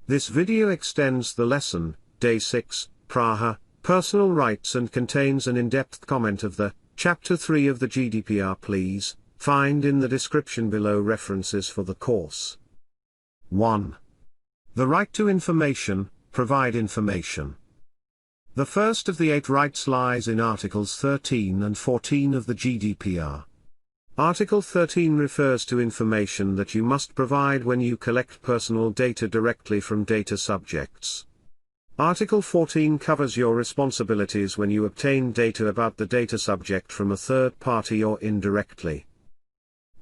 This video extends the lesson, Day 6, Praha, Personal Rights, and contains an in-depth comment of the Chapter 3 of the GDPR. Please find in the description below references for the course. 1. The right to information. Provide information. The first of the 8 rights lies in Articles 13 and 14 of the GDPR. Article 13 refers to information that you must provide when you collect personal data directly from data subjects. Article 14 covers your responsibilities when you obtain data about the data subject from a third party or indirectly.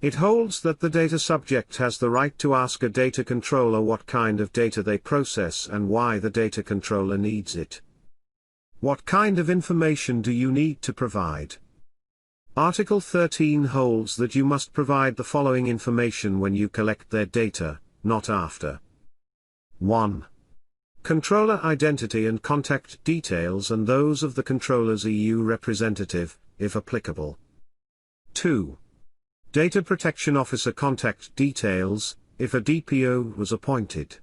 It holds that the data subject has the right to ask a data controller what kind of data they process and why the data controller needs it. What kind of information do you need to provide? Article 13 holds that you must provide the following information when you collect their data, not after. 1. Controller identity and contact details and those of the controller's EU representative, if applicable. 2. Data Protection Officer contact details, if a DPO was appointed.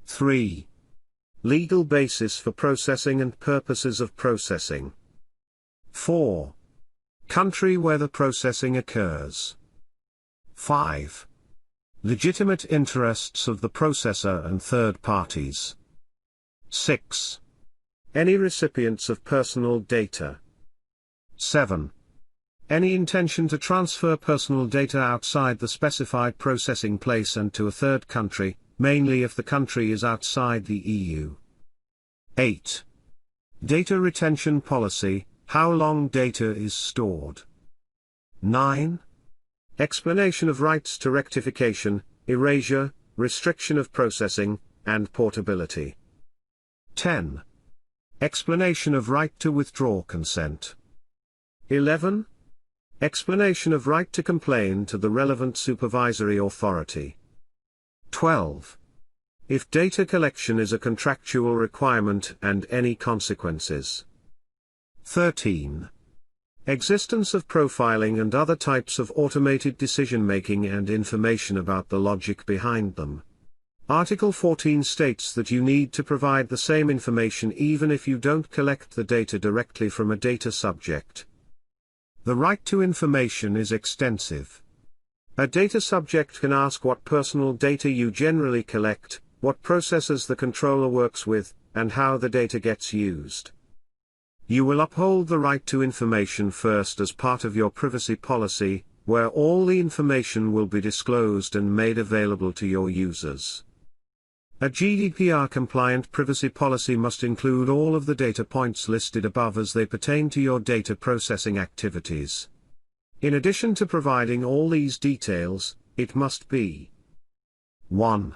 3. Legal basis for processing and purposes of processing. 4. Country where the processing occurs. 5. Legitimate interests of the processor and third parties. 6. Any recipients of personal data. 7. Any intention to transfer personal data outside the specified processing place and to a third country, mainly if the country is outside the EU. 8. Data retention policy. How long data is stored. 9. Explanation of rights to rectification, erasure, restriction of processing, and portability. 10. Explanation of right to withdraw consent. 11. Explanation of right to complain to the relevant supervisory authority. 12. If data collection is a contractual requirement and any consequences. 13. Existence of profiling and other types of automated decision-making and information about the logic behind them. Article 14 states that you need to provide the same information even if you don't collect the data directly from a data subject. The right to information is extensive. A data subject can ask what personal data you generally collect, what processes the controller works with, and how the data gets used. You will uphold the right to information first as part of your privacy policy, where all the information will be disclosed and made available to your users. A GDPR-compliant privacy policy must include all of the data points listed above as they pertain to your data processing activities. In addition to providing all these details, it must be 1.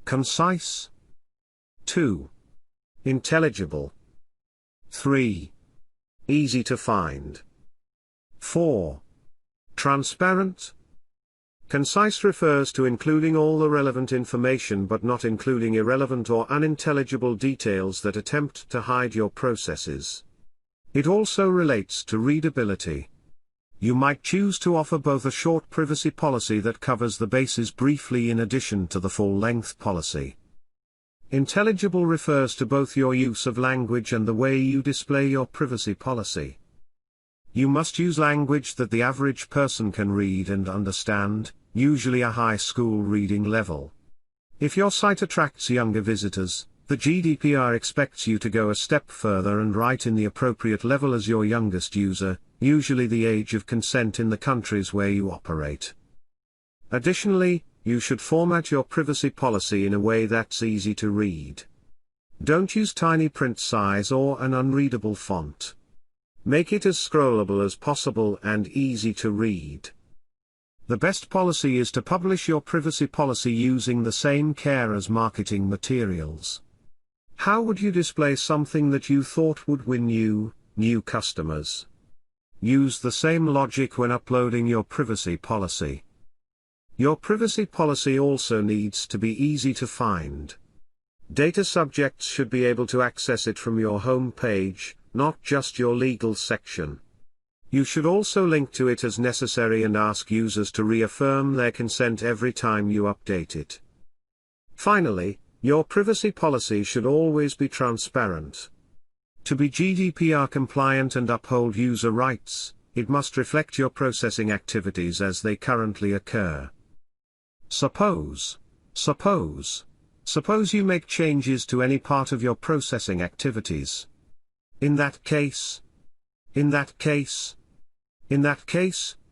Concise. 2. Intelligible. 3. Easy to find. 4. Transparent. Concise refers to including all the relevant information but not including irrelevant or unintelligible details that attempt to hide your processes. It also relates to readability. You might choose to offer both a short privacy policy that covers the bases briefly in addition to the full-length policy. Intelligible refers to both your use of language and the way you display your privacy policy. You must use language that the average person can read and understand, usually a high school reading level. If your site attracts younger visitors, the GDPR expects you to go a step further and write in the appropriate level as your youngest user, usually the age of consent in the countries where you operate. Additionally, you should format your privacy policy in a way that's easy to read. Don't use tiny print size or an unreadable font. Make it as scrollable as possible and easy to read. The best policy is to publish your privacy policy using the same care as marketing materials. How would you display something that you thought would win you new customers? Use the same logic when uploading your privacy policy. Your privacy policy also needs to be easy to find. Data subjects should be able to access it from your home page, not just your legal section. You should also link to it as necessary and ask users to reaffirm their consent every time you update it. Finally, Your privacy policy should always be transparent. To be GDPR compliant and uphold user rights, it must reflect your processing activities as they currently occur. Suppose you make changes to any part of your processing activities. In that case,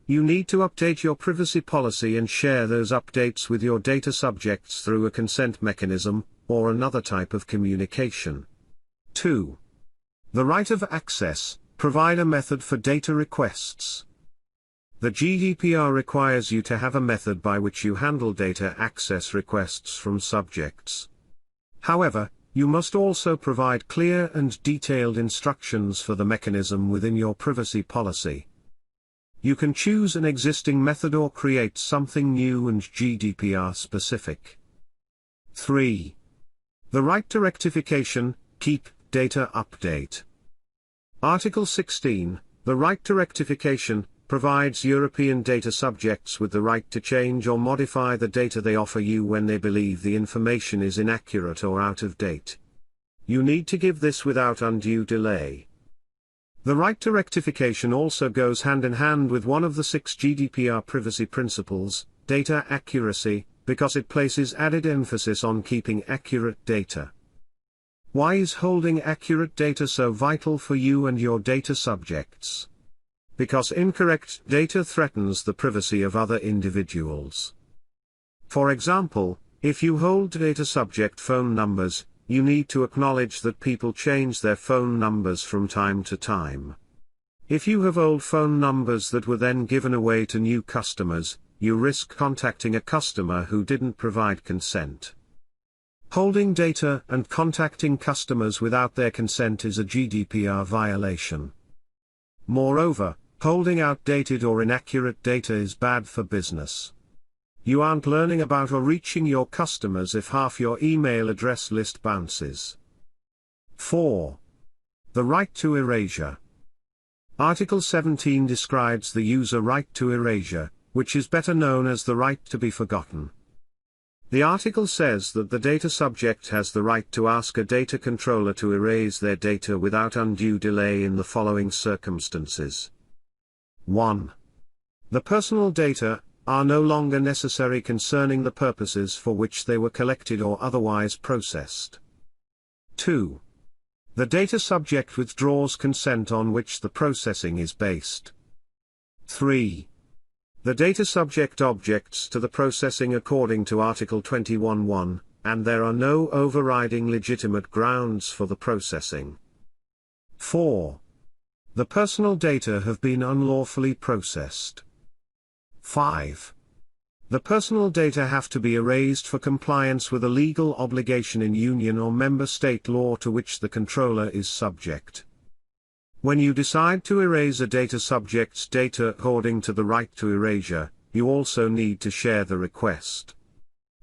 you need to update your privacy policy and share those updates with your data subjects through a consent mechanism, or another type of communication. 2. The right of access. Provide a method for data requests. The GDPR requires you to have a method by which you handle data access requests from subjects. However, you must also provide clear and detailed instructions for the mechanism within your privacy policy. You can choose an existing method or create something new and GDPR specific. 3. The right to rectification. Keep data update. Article 16, the right to rectification, provides European data subjects with the right to change or modify the data they offer you when they believe the information is inaccurate or out of date. You need to give this without undue delay. The right to rectification also goes hand in hand with one of the 6 GDPR privacy principles, data accuracy, because it places added emphasis on keeping accurate data. Why is holding accurate data so vital for you and your data subjects? Because incorrect data threatens the privacy of other individuals. For example, if you hold data subject phone numbers, you need to acknowledge that people change their phone numbers from time to time. If you have old phone numbers that were then given away to new customers, you risk contacting a customer who didn't provide consent. Holding data and contacting customers without their consent is a GDPR violation. Moreover, holding outdated or inaccurate data is bad for business. You aren't learning about or reaching your customers if half your email address list bounces. 4. The right to erasure. Article 17 describes the user right to erasure, which is better known as the right to be forgotten. The article says that the data subject has the right to ask a data controller to erase their data without undue delay in the following circumstances. 1. The personal data are no longer necessary concerning the purposes for which they were collected or otherwise processed. 2. The data subject withdraws consent on which the processing is based. 3. The data subject objects to the processing according to Article 21(1), and there are no overriding legitimate grounds for the processing. 4. The personal data have been unlawfully processed. 5. The personal data have to be erased for compliance with a legal obligation in union or member state law to which the controller is subject. When you decide to erase a data subject's data according to the right to erasure, you also need to share the request.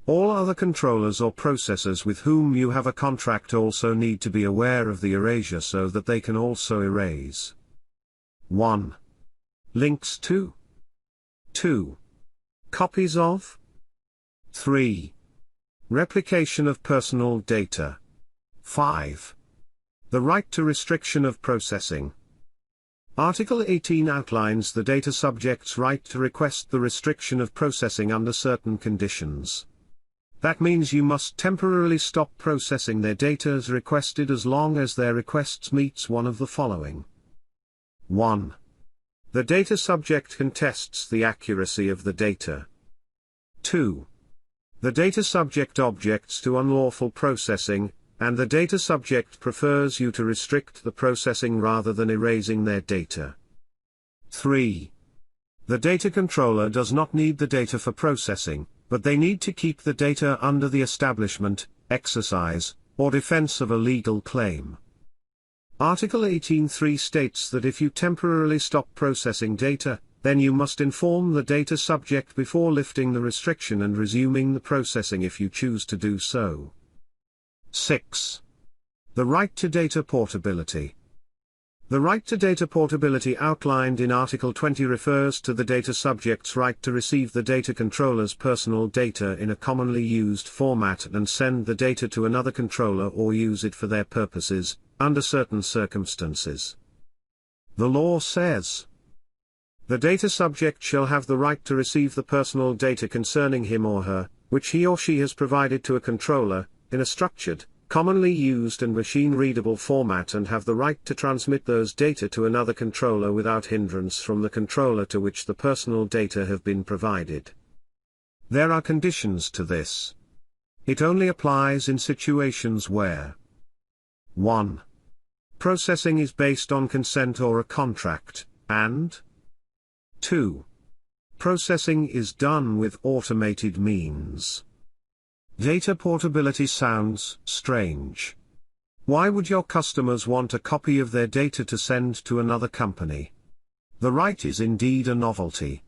All other controllers or processors with whom you have a contract also need to be aware of the erasure so that they can also erase. 1. Links to. 2. Copies of. 3. Replication of personal data. 5. The right to restriction of processing. Article 18 outlines the data subject's right to request the restriction of processing under certain conditions. That means you must temporarily stop processing their data as requested as long as their requests meets one of the following. 1. The data subject contests the accuracy of the data. 2. The data subject objects to unlawful processing, and the data subject prefers you to restrict the processing rather than erasing their data. 3. The data controller does not need the data for processing, but they need to keep the data under the establishment, exercise, or defense of a legal claim. Article 18(3) states that if you temporarily stop processing data, then you must inform the data subject before lifting the restriction and resuming the processing if you choose to do so. 6. The right to data portability. The right to data portability outlined in Article 20 refers to the data subject's right to receive the data controller's personal data in a commonly used format and send the data to another controller or use it for their purposes, under certain circumstances. The law says, the data subject shall have the right to receive the personal data concerning him or her, which he or she has provided to a controller, in a structured, commonly used and machine-readable format, and have the right to transmit those data to another controller without hindrance from the controller to which the personal data have been provided. There are conditions to this. It only applies in situations where 1. Processing is based on consent or a contract, and 2. Processing is done with automated means. Data portability sounds strange. Why would your customers want a copy of their data to send to another company? The right is indeed a novelty.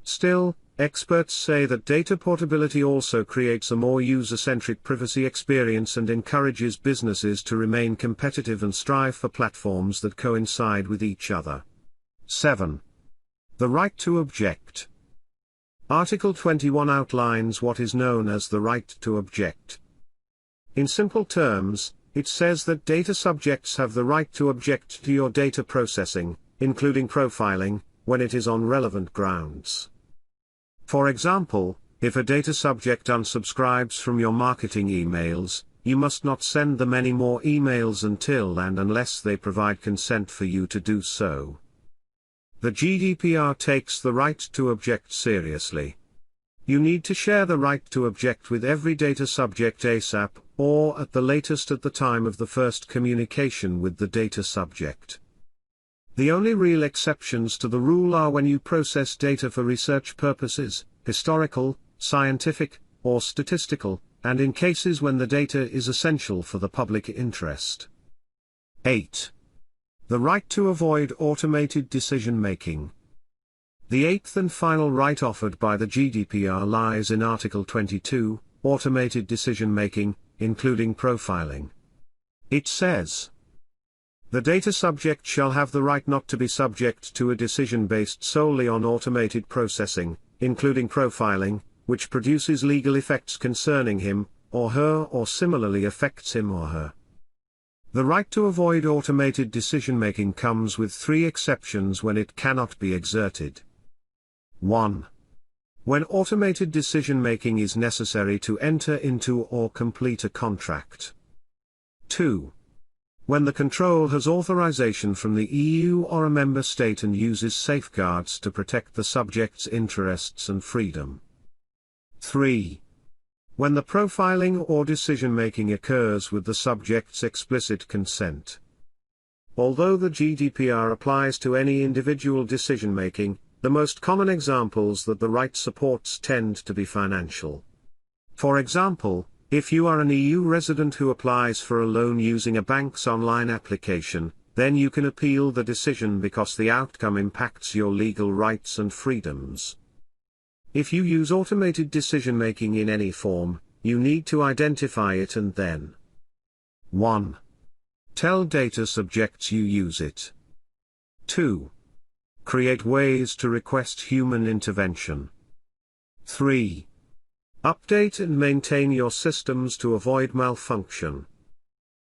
Still, experts say that data portability also creates a more user-centric privacy experience and encourages businesses to remain competitive and strive for platforms that coincide with each other. 7. The right to object. Article 21 outlines what is known as the right to object. In simple terms, it says that data subjects have the right to object to your data processing, including profiling, when it is on relevant grounds. For example, if a data subject unsubscribes from your marketing emails, you must not send them any more emails until and unless they provide consent for you to do so. The GDPR takes the right to object seriously. You need to share the right to object with every data subject ASAP, or at the latest at the time of the first communication with the data subject. The only real exceptions to the rule are when you process data for research purposes, historical, scientific, or statistical, and in cases when the data is essential for the public interest. 8. The right to avoid automated decision-making. The eighth and final right offered by the GDPR lies in Article 22, automated decision-making, including profiling. It says, the data subject shall have the right not to be subject to a decision based solely on automated processing, including profiling, which produces legal effects concerning him, or her, or similarly affects him or her. The right to avoid automated decision-making comes with 3 exceptions when it cannot be exerted. 1. When automated decision-making is necessary to enter into or complete a contract. 2. When the control has authorization from the EU or a member state and uses safeguards to protect the subject's interests and freedom. 3. When the profiling or decision-making occurs with the subject's explicit consent. Although the GDPR applies to any individual decision-making, the most common examples that the right supports tend to be financial. For example, if you are an EU resident who applies for a loan using a bank's online application, then you can appeal the decision because the outcome impacts your legal rights and freedoms. If you use automated decision-making in any form, you need to identify it and then 1. Tell data subjects you use it. 2. Create ways to request human intervention. 3. Update and maintain your systems to avoid malfunction.